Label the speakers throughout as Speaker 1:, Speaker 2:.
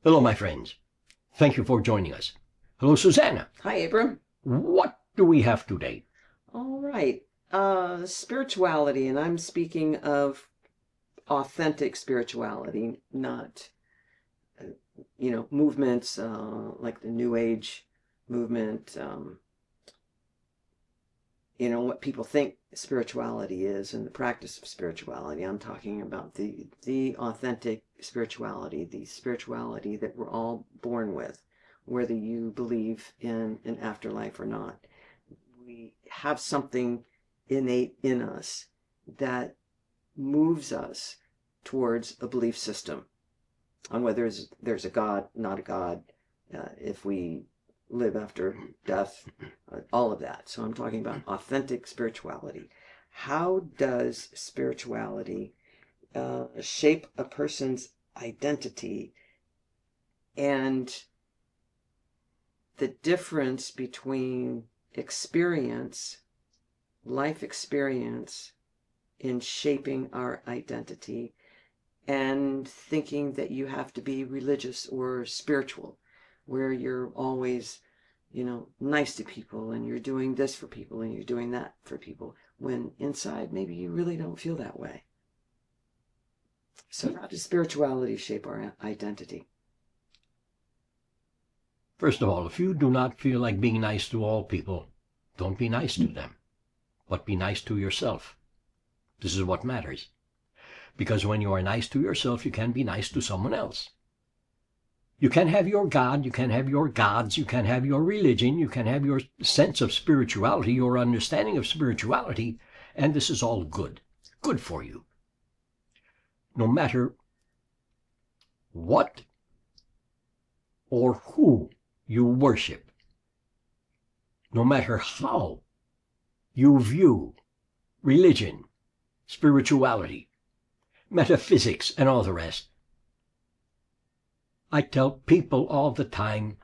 Speaker 1: Hello, my friends. Thank you for joining us. Hello, Susanna.
Speaker 2: Hi, Abram.
Speaker 1: What do we have today?
Speaker 2: All right. Spirituality, and I'm speaking of authentic spirituality, not, movements like the New Age movement, what people think spirituality is and the practice of spirituality. I'm talking about the authentic spirituality, the spirituality that we're all born with, whether you believe in an afterlife or not. We have something innate in us that moves us towards a belief system on whether there's a God, not a God, if we live after death, all of that. So I'm talking about authentic spirituality. How does spirituality shape a person's identity, and the difference between life experience in shaping our identity, and thinking that you have to be religious or spiritual, where you're always, nice to people and you're doing this for people and you're doing that for people, when inside maybe you really don't feel that way. So how does spirituality shape our identity?
Speaker 1: First of all, if you do not feel like being nice to all people, don't be nice to them, but be nice to yourself. This is what matters. Because when you are nice to yourself, you can be nice to someone else. You can have your God, you can have your gods, you can have your religion, you can have your sense of spirituality, your understanding of spirituality, and this is all good. Good for you. No matter what or who you worship, no matter how you view religion, spirituality, metaphysics, and all the rest. I tell people all the time,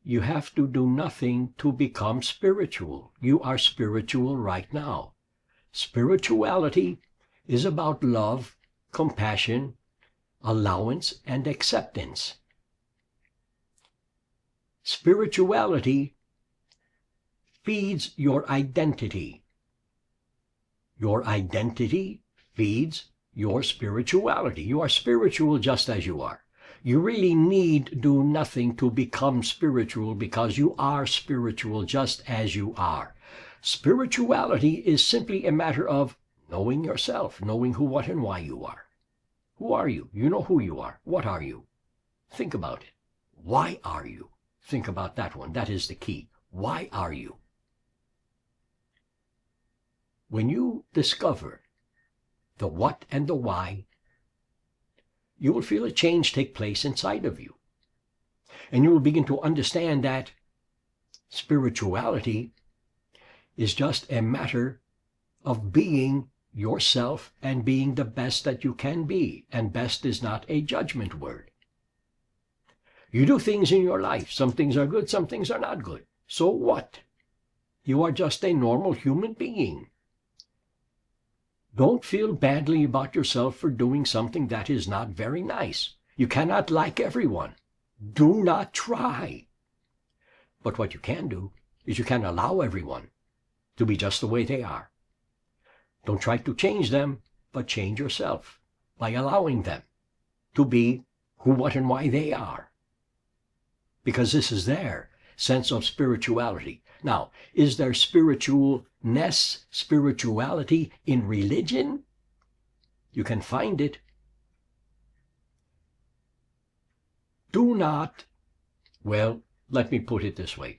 Speaker 1: you have to do nothing to become spiritual. You are spiritual right now. Spirituality is about love, compassion, allowance, and acceptance. Spirituality feeds your identity. Your identity feeds your spirituality. You are spiritual just as you are. You really need do nothing to become spiritual, because you are spiritual just as you are. Spirituality is simply a matter of knowing yourself, knowing who, what, and why you are. Who are you? You know who you are. What are you? Think about it. Why are you? Think about that one. That is the key. Why are you? When you discover the what and the why, you will feel a change take place inside of you. And you will begin to understand that spirituality is just a matter of being yourself and being the best that you can be. And best is not a judgment word. You do things in your life. Some things are good, some things are not good. So what? You are just a normal human being. Don't feel badly about yourself for doing something that is not very nice. You cannot like everyone. Do not try. But what you can do is you can allow everyone to be just the way they are. Don't try to change them, but change yourself by allowing them to be who, what, and why they are. Because this is their sense of spirituality. Now, is there spirituality in religion? You can find it. Do not, well, let me put it this way.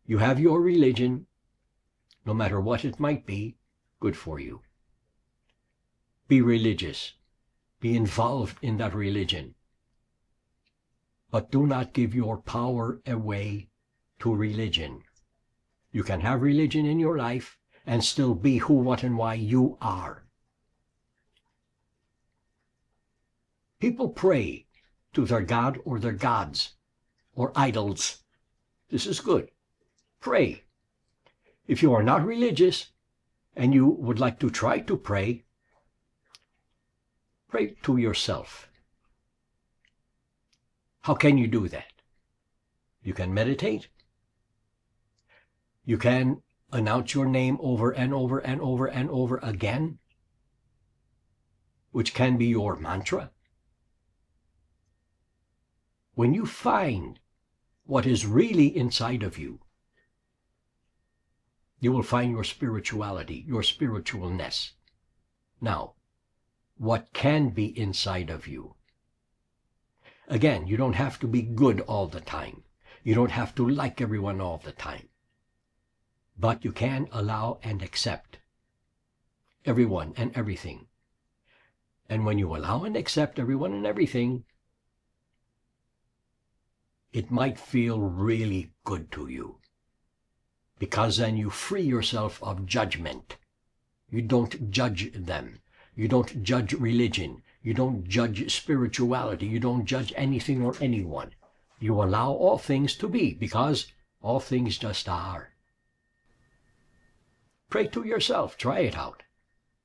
Speaker 1: You have your religion, no matter what it might be, good for you. Be religious. Be involved in that religion. But do not give your power away to religion. You can have religion in your life and still be who, what, and why you are. People pray to their God or their gods or idols. This is good. Pray. If you are not religious and you would like to try to pray, pray to yourself. How can you do that? You can meditate. You can announce your name over and over and over and over again, which can be your mantra. When you find what is really inside of you, you will find your spirituality, your spiritualness. Now, what can be inside of you? Again, you don't have to be good all the time. You don't have to like everyone all the time. But you can allow and accept everyone and everything. And when you allow and accept everyone and everything, it might feel really good to you. Because then you free yourself of judgment. You don't judge them. You don't judge religion. You don't judge spirituality. You don't judge anything or anyone. You allow all things to be, because all things just are. Pray to yourself. Try it out.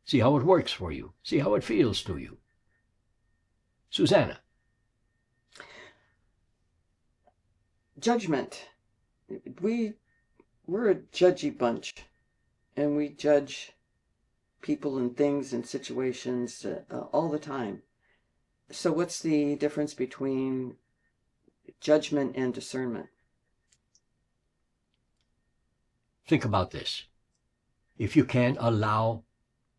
Speaker 1: See how it works for you. See how it feels to you. Susanna.
Speaker 2: Judgment. We're a judgy bunch, and we judge people and things and situations all the time. So what's the difference between judgment and discernment?
Speaker 1: Think about this. If you can allow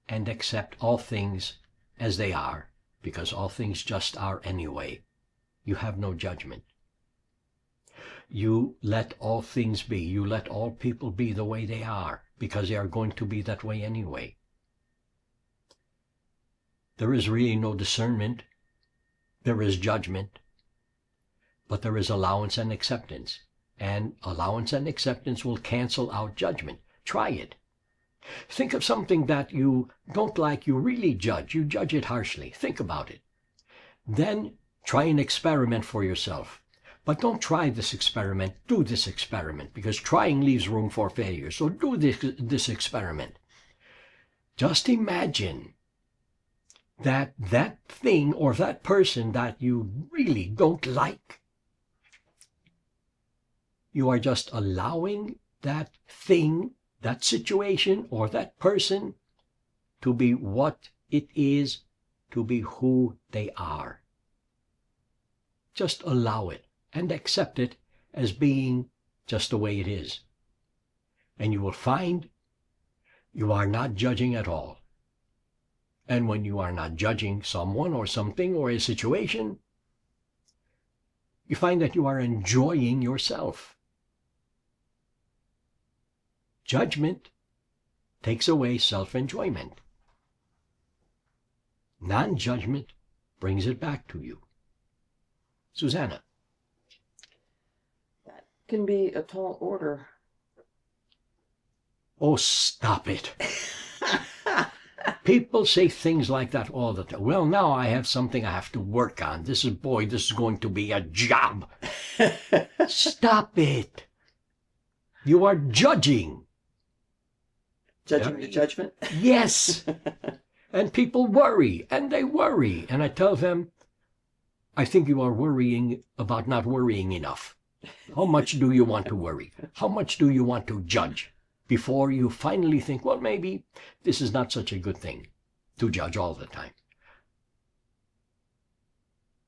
Speaker 1: and accept all things as they are, because all things just are anyway, you have no judgment. You let all things be. You let all people be the way they are, because they are going to be that way anyway. There is really no discernment. There is judgment. But there is allowance and acceptance. And allowance and acceptance will cancel out judgment. Try it. Think of something that you don't like, you really judge. You judge it harshly. Think about it. Then try an experiment for yourself. But don't try this experiment. Do this experiment, because trying leaves room for failure. So do this experiment. Just imagine that thing or that person that you really don't like, you are just allowing that thing, that situation, or that person to be what it is, to be who they are. Just allow it and accept it as being just the way it is. And you will find you are not judging at all. And when you are not judging someone or something or a situation, you find that you are enjoying yourself. Judgment takes away self-enjoyment. Non-judgment brings it back to you. Susanna.
Speaker 2: That can be a tall order.
Speaker 1: Oh, stop it. People say things like that all the time. Well, now I have something I have to work on. This is going to be a job. Stop it. You are judging.
Speaker 2: Judging the judgment?
Speaker 1: Yes. And people worry, and they worry. And I tell them, I think you are worrying about not worrying enough. How much do you want to worry? How much do you want to judge before you finally think, well, maybe this is not such a good thing to judge all the time?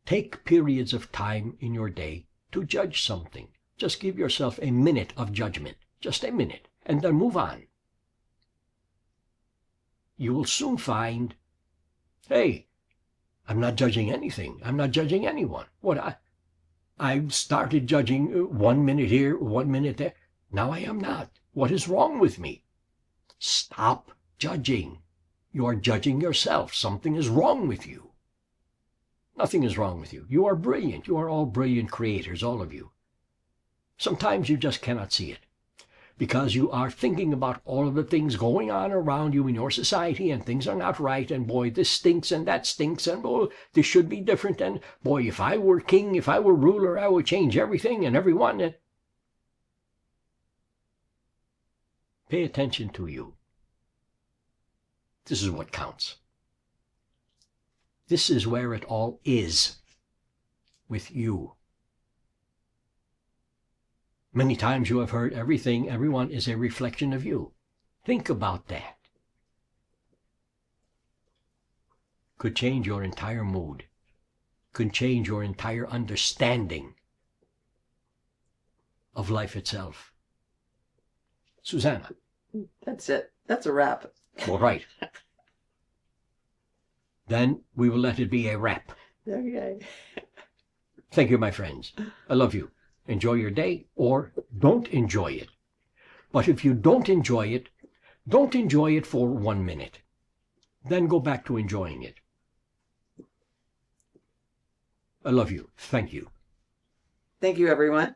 Speaker 1: Take periods of time in your day to judge something. Just give yourself a minute of judgment, just a minute, and then move on. You will soon find, hey, I'm not judging anything. I'm not judging anyone. I started judging 1 minute here, 1 minute there. Now I am not. What is wrong with me? Stop judging. You are judging yourself. Something is wrong with you. Nothing is wrong with you. You are brilliant. You are all brilliant creators, all of you. Sometimes you just cannot see it, because you are thinking about all of the things going on around you in your society, and things are not right, and boy, this stinks and that stinks, and oh, this should be different, and boy, if I were king, if I were ruler, I would change everything and everyone. Pay attention to you. This is what counts. This is where it all is with you. Many times you have heard everyone is a reflection of you. Think about that. Could change your entire mood. Could change your entire understanding of life itself. Susanna.
Speaker 2: That's it. That's a wrap.
Speaker 1: All right. Then we will let it be a wrap.
Speaker 2: Okay.
Speaker 1: Thank you, my friends. I love you. Enjoy your day, or don't enjoy it. But if you don't enjoy it for 1 minute. Then go back to enjoying it. I love you. Thank you.
Speaker 2: Thank you, everyone.